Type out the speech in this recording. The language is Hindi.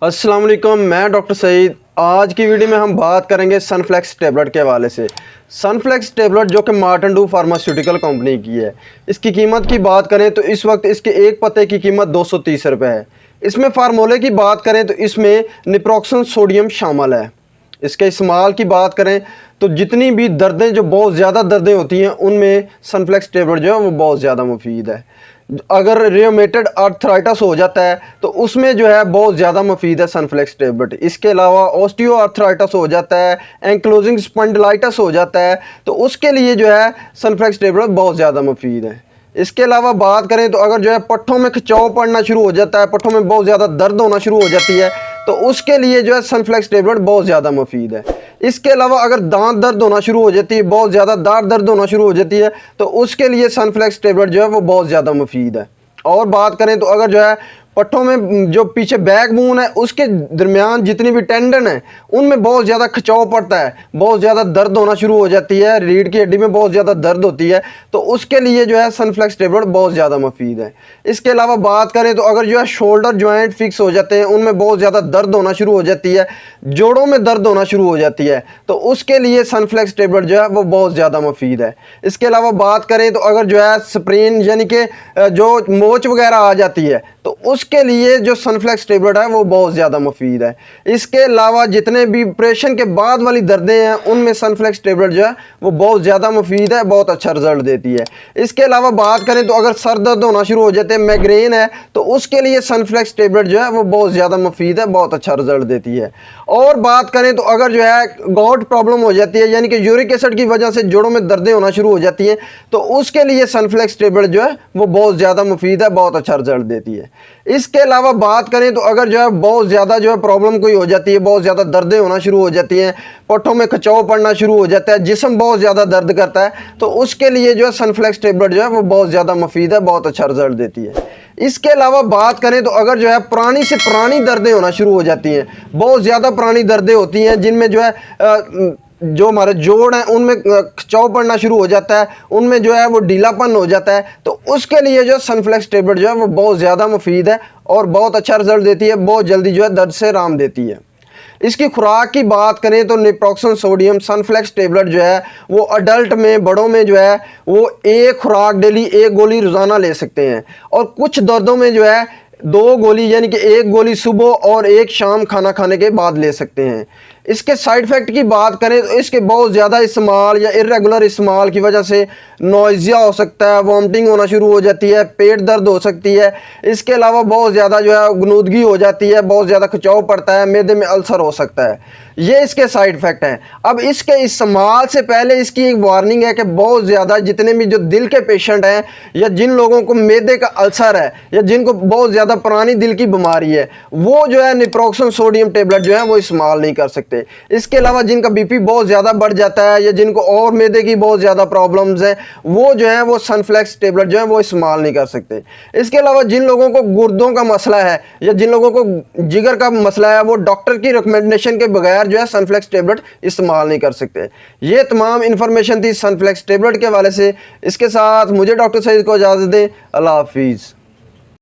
अस्सलाम वालेकुम, मैं डॉक्टर सईद। आज की वीडियो में हम बात करेंगे सनफ्लेक्स टेबलेट के हवाले से। सनफ्लेक्स टेबलेट जो कि मार्टन डू फार्मास्यूटिकल कंपनी की है, इसकी कीमत की बात करें तो इस वक्त इसके एक पत्ते की कीमत 230 रुपये है। इसमें फार्मूले की बात करें तो इसमें निप्रोक्सन सोडियम शामिल है। इसके इस्तेमाल की बात करें तो जितनी भी दर्दें, जो बहुत ज़्यादा दर्दें होती हैं, उनमें सनफ्लेक्स टेबलेट जो है वो बहुत ज़्यादा मुफीद है। अगर रियोमेटेड आर्थराइटिस हो जाता है तो उसमें जो है बहुत ज़्यादा मुफीद है सनफ्लेक्स टेबलेट। इसके अलावा ऑस्टियो आर्थराइटिस हो जाता है, एंक्लोजिंग स्पॉन्डिलाइटिस हो जाता है, तो उसके लिए जो है सनफ्लेक्स टेबलेट बहुत ज़्यादा मुफीद है। इसके अलावा बात करें तो अगर जो है पट्ठों में खिंचाव पड़ना शुरू हो जाता है, पट्ठों में बहुत ज़्यादा दर्द होना शुरू हो जाती है, तो उसके लिए जो है सनफ्लेक्स टेबलेट बहुत ज़्यादा मुफीद है। इसके अलावा अगर दांत दर्द होना शुरू हो जाती है, बहुत ज़्यादा दांत दर्द होना शुरू हो जाती है, तो उसके लिए सनफ्लेक्स टेबलेट जो है वो बहुत ज़्यादा मुफीद है। और बात करें तो अगर जो है पट्ठों में जो पीछे बैक बोन है उसके दरमियान जितनी भी टेंडन है उनमें बहुत ज़्यादा खिंचाव पड़ता है, बहुत ज़्यादा दर्द होना शुरू हो जाती है, रीढ़ की हड्डी में बहुत ज़्यादा दर्द होती है, तो उसके लिए जो है सनफ्लेक्स टेबलेट बहुत ज़्यादा मुफीद है। इसके अलावा बात करें तो अगर जो है शोल्डर जॉइंट फिक्स हो जाते हैं, उनमें बहुत ज़्यादा दर्द होना शुरू हो जाती है, जोड़ों में दर्द होना शुरू हो जाती है, तो उसके लिए सनफ्लेक्स टेबलेट जो है वो बहुत ज़्यादा मुफीद है। इसके अलावा बात करें तो अगर जो है स्प्रेन यानी कि जो मोच वगैरह आ जाती है, तो उसके लिए जो सनफ्लेक्स टेबलेट है वो बहुत ज़्यादा मुफीद है। इसके अलावा जितने भी ऑपरेशन के बाद वाली दर्दें हैं उनमें सनफ्लेक्स टेबलेट जो है वो बहुत ज़्यादा मुफीद है, बहुत अच्छा रिजल्ट देती है। इसके अलावा बात करें तो अगर सर दर्द होना शुरू हो जाते हैं, माइग्रेन है, तो उसके लिए सनफ्लेक्स टेबलेट जो है वो बहुत ज़्यादा मुफीद है, बहुत अच्छा रिजल्ट देती है। और बात करें तो अगर जो है गॉट प्रॉब्लम हो जाती है, यानी कि यूरिक एसिड की वजह से जोड़ों में दर्दें होना शुरू हो जाती हैं, तो उसके लिए सनफ्लेक्स टेबलेट जो है वो बहुत ज़्यादा मुफीद है, बहुत अच्छा रिजल्ट देती है। इसके अलावा बात करें तो अगर जो है बहुत ज़्यादा जो है प्रॉब्लम कोई हो जाती है, बहुत ज़्यादा दर्दें होना शुरू हो जाती हैं, पट्ठों में खिंचाव पड़ना शुरू हो जाता है, जिस्म बहुत ज़्यादा दर्द करता है, तो उसके लिए जो है सनफ्लेक्स टेबलेट जो है वो बहुत ज़्यादा मुफीद है, बहुत अच्छा रिजल्ट देती है। इसके अलावा बात करें तो अगर जो है पुरानी से पुरानी दर्दें होना शुरू हो जाती हैं, बहुत ज़्यादा पुरानी दर्दें होती हैं जिनमें जो है जो हमारे जोड़ हैं उनमें खिंचाव पड़ना शुरू हो जाता है, उनमें जो है वो ढीलापन हो जाता है, तो उसके लिए जो सनफ्लेक्स टेबलेट जो है वो बहुत ज़्यादा मुफीद है और बहुत अच्छा रिजल्ट देती है, बहुत जल्दी जो है दर्द से आराम देती है। इसकी खुराक की बात करें तो निप्रोक्सन सोडियम सनफ्लेक्स टेबलेट जो है वो अडल्ट में, बड़ों में जो है वो एक खुराक डेली, एक गोली रोज़ाना ले सकते हैं, और कुछ दर्दों में जो है 2 गोली, यानी कि 1 गोली सुबह और 1 शाम खाना खाने के बाद ले सकते हैं। इसके साइड इफ़ेक्ट की बात करें तो इसके बहुत ज़्यादा इस्तेमाल या इरेगुलर इस्तेमाल की वजह से नोइज़िया हो सकता है, वॉमिटिंग होना शुरू हो जाती है, पेट दर्द हो सकती है। इसके अलावा बहुत ज़्यादा जो है गनुदगी हो जाती है, बहुत ज़्यादा खिंचाव पड़ता है, मैदे में अल्सर हो सकता है। ये इसके साइड इफ़ेक्ट हैं। अब इसके इस्तेमाल से पहले इसकी एक वार्निंग है कि बहुत ज़्यादा जितने भी जो दिल के पेशेंट हैं, या जिन लोगों को मैदे का अल्सर है, या जिनको बहुत ज़्यादा पुरानी दिल की बीमारी है, वो जो है निप्रोक्सन सोडियम टेबलेट जो है वो इस्तेमाल नहीं कर सकते। इसके अलावा जिनका बीपी बहुत ज़्यादा बढ़ जाता है, या जिनको और मैदे की बहुत ज़्यादा प्रॉब्लम्स हैं, वो जो है वो सनफ्लेक्स टेबलेट जो है वो इस्तेमाल नहीं कर सकते। इसके अलावा जिन लोगों को गुर्दों का मसला है, या जिन लोगों को जिगर का मसला है, वो डॉक्टर की रिकमेंडेशन के बगैर जो है सनफ्लेक्स टेबलेट इस्तेमाल नहीं कर सकते। ये तमाम इन्फॉर्मेशन थी सनफ्लेक्स टेबलेट के हवाले से। इसके साथ मुझे डॉक्टर सईद को इजाज़त दें। अल्लाह हाफिज़।